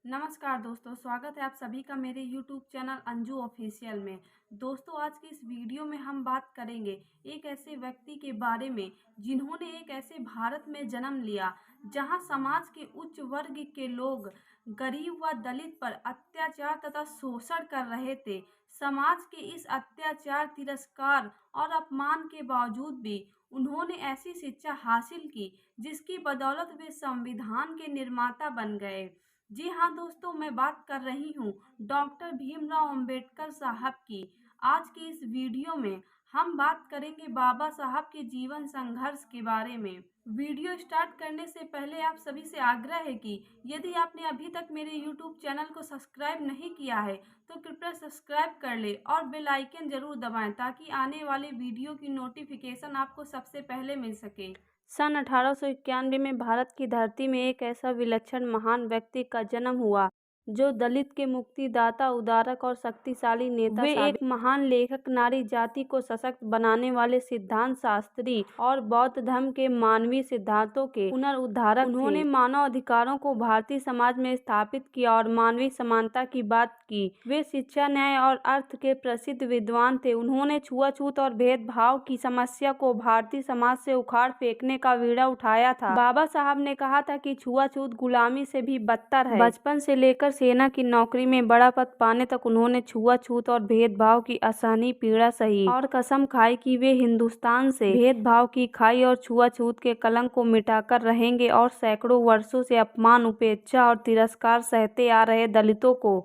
नमस्कार दोस्तों, स्वागत है आप सभी का मेरे YouTube चैनल अंजू ऑफिशियल में। दोस्तों, आज की इस वीडियो में हम बात करेंगे एक ऐसे व्यक्ति के बारे में जिन्होंने एक ऐसे भारत में जन्म लिया जहां समाज के उच्च वर्ग के लोग गरीब व दलित पर अत्याचार तथा शोषण कर रहे थे। समाज के इस अत्याचार, तिरस्कार और अपमान के बावजूद भी उन्होंने ऐसी शिक्षा हासिल की जिसकी बदौलत वे संविधान के निर्माता बन गए। जी हाँ दोस्तों, मैं बात कर रही हूँ डॉक्टर भीमराव अंबेडकर साहब की। आज की इस वीडियो में हम बात करेंगे बाबा साहब के जीवन संघर्ष के बारे में। वीडियो स्टार्ट करने से पहले आप सभी से आग्रह है कि यदि आपने अभी तक मेरे YouTube चैनल को सब्सक्राइब नहीं किया है तो कृपया सब्सक्राइब कर ले और बेल आइकन जरूर दबाएं ताकि आने वाले वीडियो की नोटिफिकेशन आपको सबसे पहले मिल सके। सन 1891 में भारत की धरती में एक ऐसा विलक्षण महान व्यक्ति का जन्म हुआ जो दलित के मुक्तिदाता, उदारक और शक्तिशाली नेता वे एक महान लेखक, नारी जाति को सशक्त बनाने वाले सिद्धांत शास्त्री और बौद्ध धर्म के मानवीय सिद्धांतों के पुनरुद्धारक थे। उन्होंने मानव अधिकारों को भारतीय समाज में स्थापित किया और मानवीय समानता की बात की। वे शिक्षा, न्याय और अर्थ के प्रसिद्ध विद्वान थे। उन्होंने छुआछूत और भेदभाव की समस्या को भारतीय समाज से उखाड़ फेंकने का बीड़ा उठाया था। बाबा साहब ने कहा था कि छुआछूत गुलामी से भी बदतर है। बचपन से लेकर सेना की नौकरी में बड़ा पद पाने तक उन्होंने छुआछूत और भेदभाव की असहनीय पीड़ा सही और कसम खाई कि वे हिंदुस्तान से भेदभाव की खाई और छुआछूत के कलंक को मिटाकर रहेंगे और सैकड़ों वर्षों से अपमान, उपेक्षा और तिरस्कार सहते आ रहे दलितों को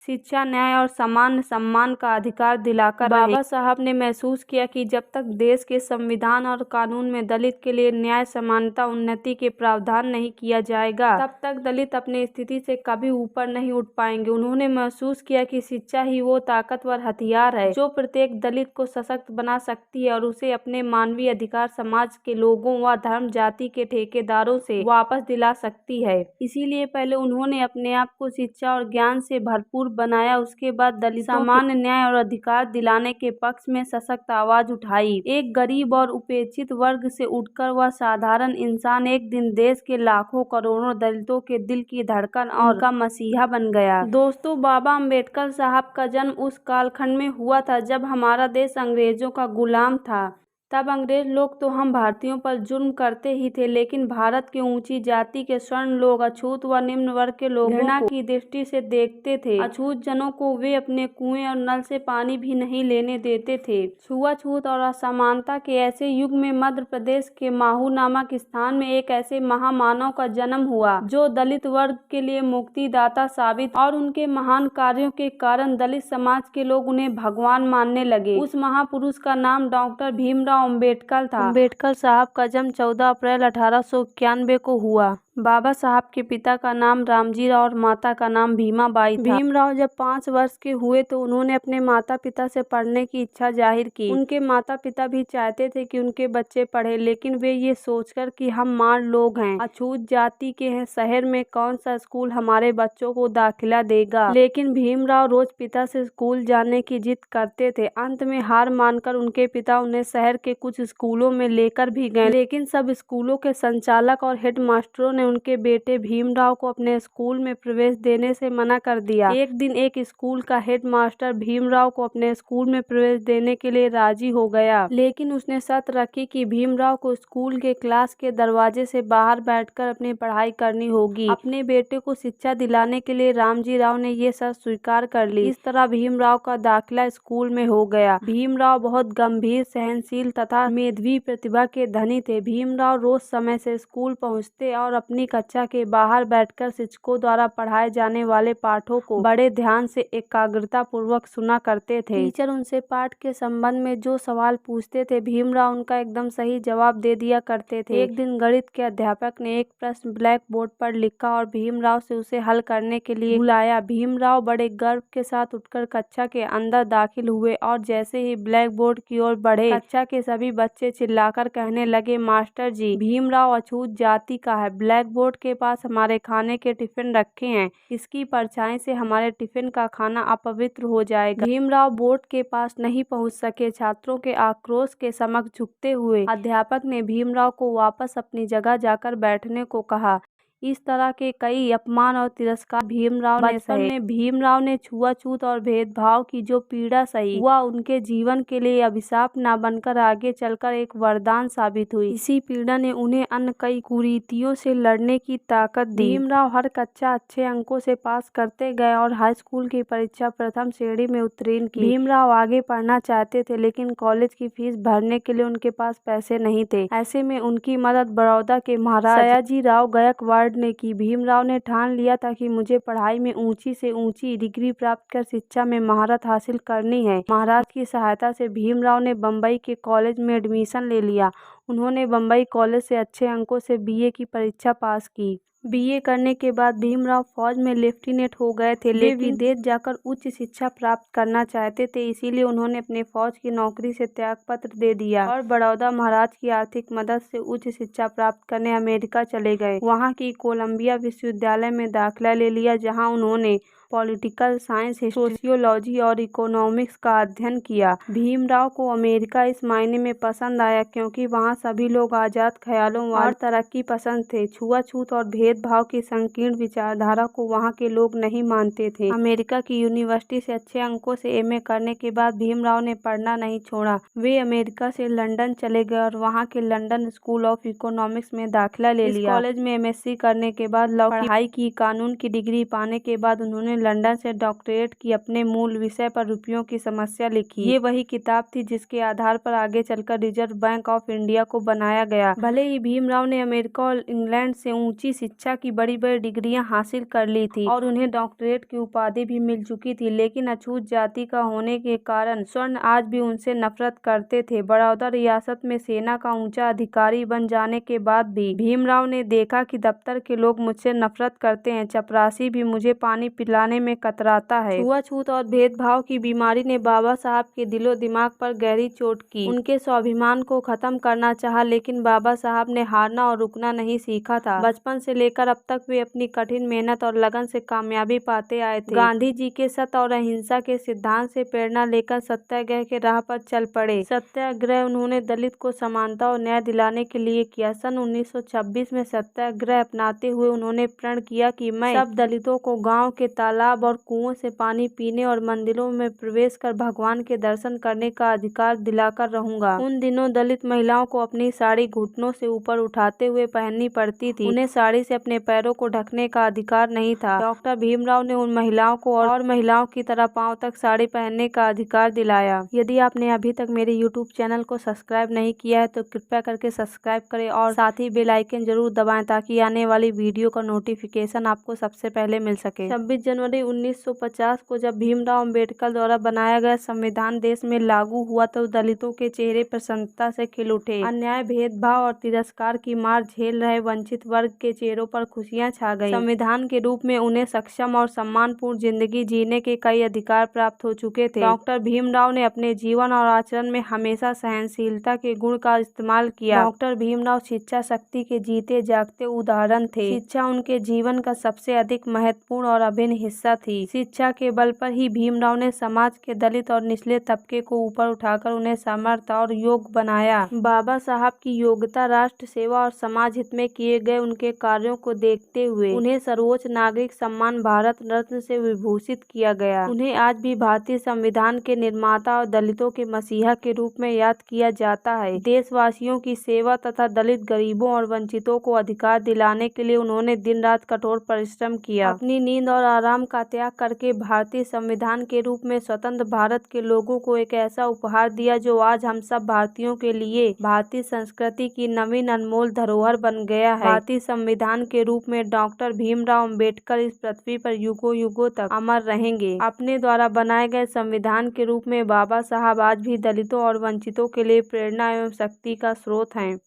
शिक्षा, न्याय और समान सम्मान का अधिकार दिलाकर बाबा साहब ने महसूस किया कि जब तक देश के संविधान और कानून में दलित के लिए न्याय, समानता, उन्नति के प्रावधान नहीं किया जाएगा तब तक दलित अपनी स्थिति से कभी ऊपर नहीं उठ पाएंगे। उन्होंने महसूस किया कि शिक्षा ही वो ताकतवर हथियार है जो प्रत्येक दलित को सशक्त बना सकती है और उसे अपने मानवीय अधिकार समाज के लोगों व धर्म जाति के ठेकेदारों से वापस दिला सकती है। इसीलिए पहले उन्होंने अपने आप को शिक्षा और ज्ञान से भरपूर बनाया। उसके बाद दलितों सामान्य न्याय और अधिकार दिलाने के पक्ष में सशक्त आवाज उठाई। एक गरीब और उपेक्षित वर्ग से उठकर वह साधारण इंसान एक दिन देश के लाखों करोड़ों दलितों के दिल की धड़कन और उनका मसीहा बन गया। दोस्तों, बाबा अम्बेडकर साहब का जन्म उस कालखंड में हुआ था जब हमारा देश अंग्रेजों का गुलाम था। तब अंग्रेज लोग तो हम भारतीयों पर जुर्म करते ही थे, लेकिन भारत के ऊंची जाति के स्वर्ण लोग अछूत व निम्न वर्ग के लोगों घृणा की दृष्टि से देखते थे। अछूत जनों को वे अपने कुएं और नल से पानी भी नहीं लेने देते थे। छुआछूत और असमानता के ऐसे युग में मध्य प्रदेश के माहू नामक स्थान में एक ऐसे महामानव का जन्म हुआ जो दलित वर्ग के लिए मुक्तिदाता साबित और उनके महान कार्यों के कारण दलित समाज के लोग उन्हें भगवान मानने लगे। उस महापुरुष का नाम डॉक्टर भीमराव अम्बेडकर था। अम्बेडकर साहब का जन्म 14 अप्रैल 1891 को हुआ। बाबा साहब के पिता का नाम रामजी राव और माता का नाम भीमाबाई था। भीमराव जब 5 वर्ष के हुए तो उन्होंने अपने माता पिता से पढ़ने की इच्छा जाहिर की। उनके माता पिता भी चाहते थे कि उनके बच्चे पढ़े, लेकिन वे ये सोचकर कि हम मार लोग हैं, अछूत जाति के हैं, शहर में कौन सा स्कूल हमारे बच्चों को दाखिला देगा। लेकिन भीमराव रोज पिता से स्कूल जाने की जिद करते थे। अंत में हार मानकर उनके पिता उन्हें शहर के कुछ स्कूलों में लेकर भी गए, लेकिन सब स्कूलों के संचालक और हेड मास्टरों ने उनके बेटे भीमराव को अपने स्कूल में प्रवेश देने से मना कर दिया। एक दिन एक स्कूल का हेड मास्टर भीमराव को अपने स्कूल में प्रवेश देने के लिए राजी हो गया, लेकिन उसने शर्त रखी कि भीमराव को स्कूल के क्लास के दरवाजे से बाहर बैठकर अपनी पढ़ाई करनी होगी। अपने बेटे को शिक्षा दिलाने के लिए रामजी राव ने ये शर्त स्वीकार कर ली। इस तरह भीमराव का दाखिला स्कूल में हो गया। भीमराव बहुत गंभीर, सहनशील तथा मेधावी प्रतिभा के धनी थे। भीमराव रोज समय से स्कूल पहुंचते और अपनी कक्षा के बाहर बैठकर शिक्षकों द्वारा पढ़ाए जाने वाले पाठों को बड़े ध्यान से एकाग्रता पूर्वक सुना करते थे। टीचर उनसे पाठ के संबंध में जो सवाल पूछते थे भीमराव उनका एकदम सही जवाब दे दिया करते थे। एक दिन गणित के अध्यापक ने एक प्रश्न ब्लैक बोर्ड पर लिखा और भीमराव से उसे हल करने के लिए बुलाया। भीमराव बड़े गर्व के साथ उठकर कक्षा के अंदर दाखिल हुए और जैसे ही ब्लैक बोर्ड की ओर बढ़े कक्षा के सभी बच्चे चिल्लाकर कहने लगे, मास्टर जी, भीमराव अछूत जाति का है। ब्लैक बोर्ड के पास हमारे खाने के टिफिन रखे हैं, इसकी परछाई से हमारे टिफिन का खाना अपवित्र हो जाएगा। भीमराव बोर्ड के पास नहीं पहुंच सके। छात्रों के आक्रोश के समक्ष झुकते हुए अध्यापक ने भीमराव को वापस अपनी जगह जाकर बैठने को कहा। इस तरह के कई अपमान और तिरस्कार भीमराव ने सहे। बचपन में भीमराव ने छुआछूत और भेदभाव की जो पीड़ा सही, वह उनके जीवन के लिए अभिशाप न बनकर आगे चलकर एक वरदान साबित हुई। इसी पीड़ा ने उन्हें अन्य कई कुरीतियों से लड़ने की ताकत दी। भीमराव हर कक्षा अच्छे अंकों से पास करते गए और हाई स्कूल की परीक्षा प्रथम श्रेणी में उत्तीर्ण की। भीमराव आगे पढ़ना चाहते थे, लेकिन कॉलेज की फीस भरने के लिए उनके पास पैसे नहीं थे। ऐसे में उनकी मदद बड़ौदा के महाराज सयाजीराव गायकवाड़ ने की। भीमराव ने ठान लिया था कि मुझे पढ़ाई में ऊंची से ऊंची डिग्री प्राप्त कर शिक्षा में महारत हासिल करनी है। महाराज की सहायता से भीमराव ने बम्बई के कॉलेज में एडमिशन ले लिया। उन्होंने बम्बई कॉलेज से अच्छे अंकों से बीए की परीक्षा पास की। बीए करने के बाद भीमराव फौज में लेफ्टिनेंट हो गए थे, लेकिन विदेश जाकर उच्च शिक्षा प्राप्त करना चाहते थे, इसीलिए उन्होंने अपने फौज की नौकरी से त्यागपत्र दे दिया और बड़ौदा महाराज की आर्थिक मदद से उच्च शिक्षा प्राप्त करने अमेरिका चले गए। वहां की कोलंबिया विश्वविद्यालय में दाखिला ले लिया, जहां उन्होंने पॉलिटिकल साइंस, सोशियोलॉजी और इकोनॉमिक्स का अध्ययन किया। भीमराव को अमेरिका इस मायने में पसंद आया क्योंकि वहां सभी लोग आजाद ख्यालों और तरक्की पसंद थे। छुआछूत और भेदभाव की संकीर्ण विचारधारा को वहां के लोग नहीं मानते थे। अमेरिका की यूनिवर्सिटी से अच्छे अंकों से एमए करने के बाद भीमराव ने पढ़ना नहीं छोड़ा। वे अमेरिका से लंदन चले गए और वहां के लंदन स्कूल ऑफ इकोनॉमिक्स में दाखिला ले लिया। कॉलेज में एमएससी करने के बाद पढ़ाई की। कानून की डिग्री पाने के बाद उन्होंने लंदन से डॉक्टरेट की। अपने मूल विषय पर रुपयों की समस्या लिखी। ये वही किताब थी जिसके आधार पर आगे चलकर रिजर्व बैंक ऑफ इंडिया को बनाया गया। भले ही भीमराव ने अमेरिका और इंग्लैंड से ऊंची शिक्षा की बड़ी बड़ी डिग्रियां हासिल कर ली थी और उन्हें डॉक्टरेट की उपाधि भी मिल चुकी थी, लेकिन अछूत जाति का होने के कारण स्वर्ण आज भी उनसे नफरत करते थे। बड़ौदा रियासत में सेना का ऊंचा अधिकारी बन जाने के बाद भी भीमराव ने देखा कि दफ्तर के लोग मुझसे नफरत करते हैं। चपरासी भी मुझे पानी पिलाने में कतराता है। छुआछूत और भेदभाव की बीमारी ने बाबा साहब के दिलो दिमाग पर गहरी चोट की। उनके स्वाभिमान को खत्म करना चाहा, लेकिन बाबा साहब ने हारना और रुकना नहीं सीखा था। बचपन से लेकर अब तक वे अपनी कठिन मेहनत और लगन से कामयाबी पाते आए थे। गांधी जी के सत्य और अहिंसा के सिद्धांत से प्रेरणा लेकर सत्याग्रह के राह पर चल पड़े। सत्याग्रह उन्होंने दलित को समानता और न्याय दिलाने के लिए किया। सन 1926 में सत्याग्रह अपनाते हुए उन्होंने प्रण किया कि मैं सब दलितों को गाँव के तालाब और कुओं से पानी पीने और मंदिरों में प्रवेश कर भगवान के दर्शन करने का अधिकार दिलाकर रहूंगा। उन दिनों दलित महिलाओं को अपनी साड़ी घुटनों से ऊपर उठाते हुए पहननी पड़ती थी। उन्हें साड़ी से अपने पैरों को ढकने का अधिकार नहीं था। डॉक्टर भीमराव ने उन महिलाओं को और महिलाओं की तरह पांव तक साड़ी पहनने का अधिकार दिलाया। यदि आपने अभी तक मेरे यूट्यूब चैनल को सब्सक्राइब नहीं किया है तो कृपया करके सब्सक्राइब करें और साथ ही बेल आइकन जरूर दबाएं ताकि आने वाली वीडियो का नोटिफिकेशन आपको सबसे पहले मिल सके। 26 जनवरी 1950 को जब भीमराव अंबेडकर द्वारा बनाया गया संविधान देश में लागू हुआ तो दलितों के चेहरे प्रसन्नता से खिल उठे। अन्याय, भेदभाव और तिरस्कार की मार झेल रहे वंचित वर्ग के चेहरों पर खुशियां छा गईं। संविधान के रूप में उन्हें सक्षम और सम्मानपूर्ण जिंदगी जीने के कई अधिकार प्राप्त हो चुके थे। डॉक्टर भीमराव ने अपने जीवन और आचरण में हमेशा सहनशीलता के गुण का इस्तेमाल किया। डॉक्टर भीमराव शिक्षा शक्ति के जीते जागते उदाहरण थे। शिक्षा उनके जीवन का सबसे अधिक महत्वपूर्ण और अभिन्न हिस्सा थी। शिक्षा के बल पर ही भीमराव ने समाज के दलित और निचले तबके को ऊपर उठाकर उन्हें समर्थ और योग्य बनाया। बाबा साहब की योग्यता, राष्ट्र सेवा और समाज हित में किए गए उनके कार्यों को देखते हुए उन्हें सर्वोच्च नागरिक सम्मान भारत रत्न से विभूषित किया गया। उन्हें आज भी भारतीय संविधान के निर्माता और दलितों के मसीहा के रूप में याद किया जाता है। देशवासियों की सेवा तथा दलित, गरीबों और वंचितों को अधिकार दिलाने के लिए उन्होंने दिन रात कठोर परिश्रम किया। अपनी नींद और आराम का त्याग करके भारतीय संविधान के रूप में स्वतंत्र भारत के लोगों को एक ऐसा उपहार दिया जो आज हम सब भारतीयों के लिए भारतीय संस्कृति की नवीन अनमोल धरोहर बन गया है। भारतीय संविधान के रूप में डॉक्टर भीमराव अंबेडकर इस पृथ्वी पर युगों युगों तक अमर रहेंगे। अपने द्वारा बनाए गए संविधान के रूप में बाबा साहब आज भी दलितों और वंचितों के लिए प्रेरणा एवं शक्ति का स्रोत हैं।